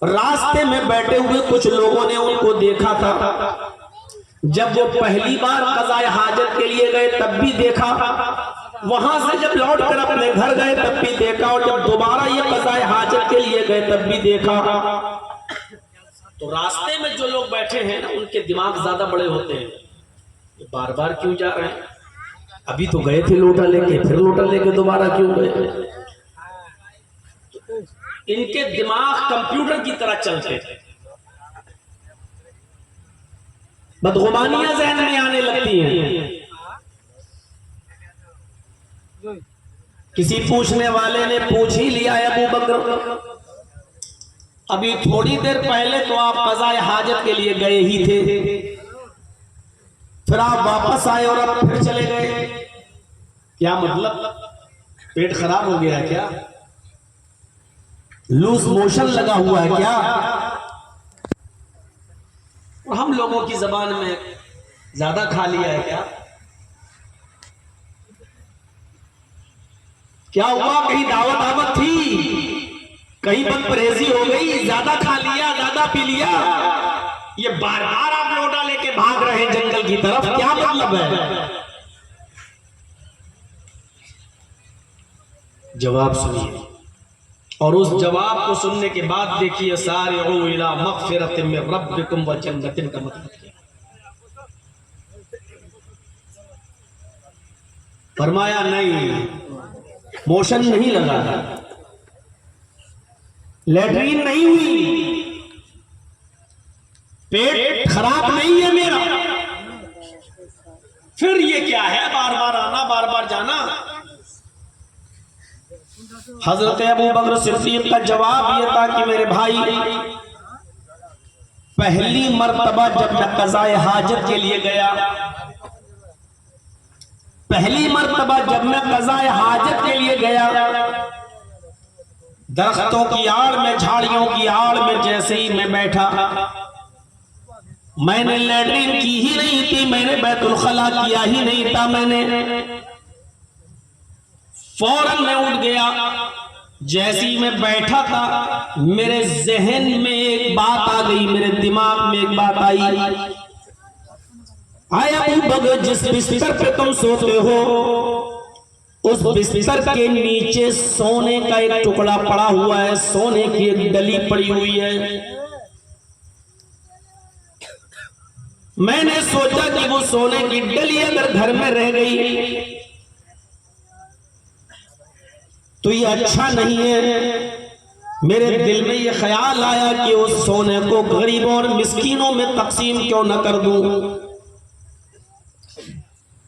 रास्ते में बैठे हुए कुछ लोगों ने उनको देखा था। जब वो पहली बार क़ज़ाए हाजत के लिए गए तब भी देखा, वहां से जब लौट कर अपने घर गए तब भी देखा, और जब दोबारा ये क़ज़ाए हाजत के लिए गए तब भी देखा। तो रास्ते में जो लोग बैठे हैं ना, उनके दिमाग ज्यादा बड़े होते हैं। ये बार बार क्यों जा रहे हैं? अभी तो गए थे लोटा लेके, फिर लोटा लेके दोबारा क्यों गए? इनके दिमाग कंप्यूटर की तरह चलते थे, बदगुमानियां ज़हन में आने लगती हैं। किसी पूछने वाले ने पूछ ही लिया, अबू बकर अभी थोड़ी देर पहले तो आप क़ज़ाए हाजत के लिए गए ही थे, फिर आप वापस आए और अब फिर चले गए, क्या मतलब? पेट खराब हो गया है क्या? लूज मोशन लगा हुआ है क्या? और हम लोगों की जबान में ज्यादा खा लिया है क्या? क्या हुआ? कहीं दावत दावत थी, कहीं बदपरहेजी हो गई, ज्यादा खा लिया, ज्यादा पी लिया? ये बार बार आप लोटा लेके भाग रहे हैं जंगल की तरफ, क्या मतलब है? जवाब सुनिए, और उस जवाब को सुनने के बाद देखिए, सारिउ इला मग़फ़िरतिन मिन रब्बिकुम व जन्नतिन का मतलब क्या? फरमाया नहीं, मोशन नहीं लगा, लैट्रीन नहीं हुई, पेट खराब नहीं है मेरा, फिर ये क्या है बार बार आना, बार बार जाना? हजरत अबू बकर सिद्दीक़ का जवाब यह था कि मेरे भाई, पहली मर्तबा जब मैं क़ज़ाए हाजत के लिए गया, पहली मर्तबा जब मैं क़ज़ाए हाजत के लिए गया, दरख्तों की आड़ में, झाड़ियों की आड़ में जैसे ही मैं बैठा, मैंने लैट्रीन की ही नहीं थी, मैंने बैतुल खला किया ही नहीं था, मैंने फौरन मैं उठ गया। जैसे ही मैं बैठा था, मेरे जहन में एक बात आ गई, मेरे दिमाग में एक बात आई, आया अबू बकर, जिस बिस्तर पे तुम सोते हो, उस बिस्तर के नीचे सोने का एक टुकड़ा पड़ा हुआ है, सोने की एक डली पड़ी हुई है। मैंने सोचा कि वो सोने की डली अगर घर में रह गई तो ये अच्छा नहीं है। मेरे दिल में ये ख्याल आया कि उस सोने को गरीबों और मिस्कीनों में तकसीम क्यों न कर दूं।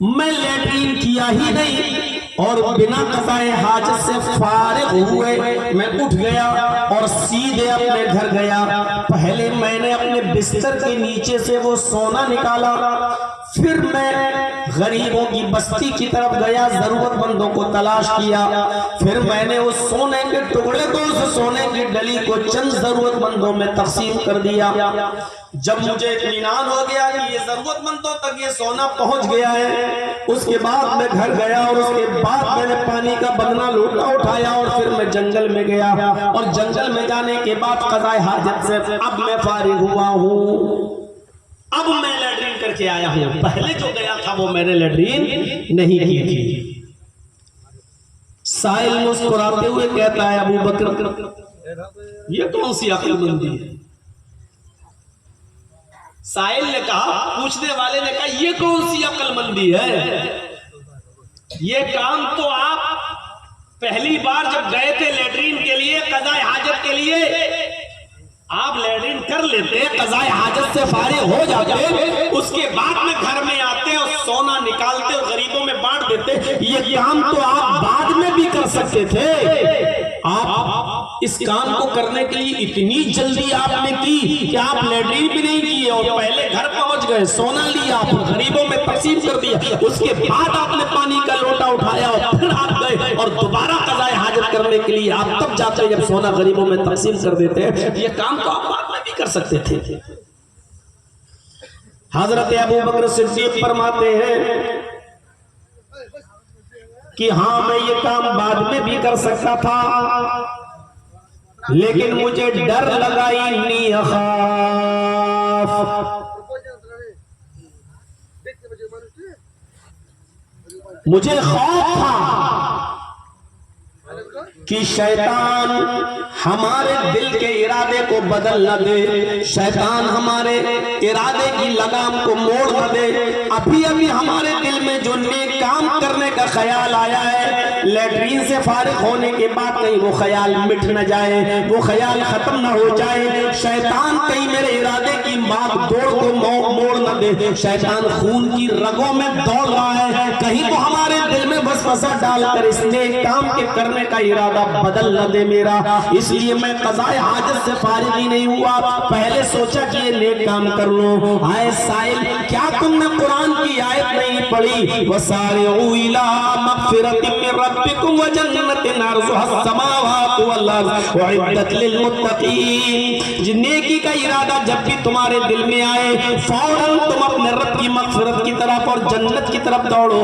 मैं लैट्रीन किया ही नहीं और बिना क़ज़ाए हाजत से फारिग हुए मैं उठ गया और सीधे अपने घर गया। पहले मैंने अपने बिस्तर के नीचे से वो सोना निकाला, फिर मैं गरीबों की बस्ती की तरफ गया, जरूरतमंदों को तलाश किया, फिर मैंने उस सोने के टुकड़े को, उस सोने की डली को चंद जरूरतमंदों में तकसीम कर दिया। जब मुझे इत्मीनान हो गया कि ये जरूरतमंदों तक ये सोना पहुंच गया है, उसके बाद मैं घर गया और उसके बाद मैंने पानी का बदना लोटा उठाया और फिर मैं जंगल में गया, और जंगल में जाने के बाद क़ज़ाए हाजत से अब मैं फारिग हुआ हूँ, अब मैं लैट्रीन करके आया हूं। पहले जो गया था वो मैंने लैट्रीन नहीं की थी। साहिल मुस्कुराते हुए कहता है, अबू बकर ये कौन सी अक्लमंदी है? साहिल ने कहा, पूछने वाले ने कहा, ये कौन सी अक्लमंदी है? ये काम तो आप पहली बार जब गए थे लैट्रीन के लिए, क़ज़ाए हाजत के लिए, आप लैट्रीन कर लेते, क़ज़ाए हाजत से फारिग हो जाते, उसके बाद में घर में आते और सोना निकालते और गरीबों में बांट देते। ये काम तो आप बाद में भी कर सकते थे। आप इस काम को करने के लिए इतनी जल्दी आपने की कि आप लैट्रीन भी नहीं किए और पहले घर पहुंच गए, सोना लिया, फिर गरीबों में तकसीम कर दिया, उसके बाद आपने पानी का लोटा उठाया और फिर आप गए और दोबारा क़ज़ाए हाजत करने के लिए आप तब जाते जब सोना गरीबों में तकसीम कर देते हैं। ये काम तो आप बाद में भी कर सकते थे। हजरत अबू बकर सिद्दीक़ फरमाते हैं कि हाँ, मैं ये काम बाद में भी कर सकता था, लेकिन मुझे डर लगा, इन्नी अखाफ, मुझे खौफ था कि शैतान हमारे दिल के इरादे को बदल न दे, शैतान हमारे इरादे की लगाम को मोड़ न दे। अभी अभी हमारे दिल में जो नेक काम करने का ख्याल आया है, लैट्रीन से फारिग होने के बाद कहीं वो ख्याल मिट न जाए, वो ख्याल खत्म न हो जाए। शैतान कहीं मेरे इरादे की भाग दौड़ को मोड़ न दे। शैतान खून की रगों में दौड़ रहा है, कहीं वो हमारे दिल में वसवसा डालकर इस नेक काम के करने का इरादा बदल न दे मेरा। इसलिए मैं क़ज़ाए हाजत से फारिग ही नहीं हुआ, पहले सोचा कि ये नेक काम कर लो। आए साइल, क्या तुमने कुरान की आयत नहीं पढ़ी? वसारिऊ इला मग़फ़िरतिन मिन रब्बिकुम व जन्नतिन अर्ज़ुहा अस्समावातु वल अर्ज़ उइद्दत लिल मुत्तक़ीन। नेकी का इरादा जब भी तुम्हारे दिल में आए, फौरन तुम अपने रब की मग़फ़िरत की तरफ और जन्नत की तरफ दौड़ो।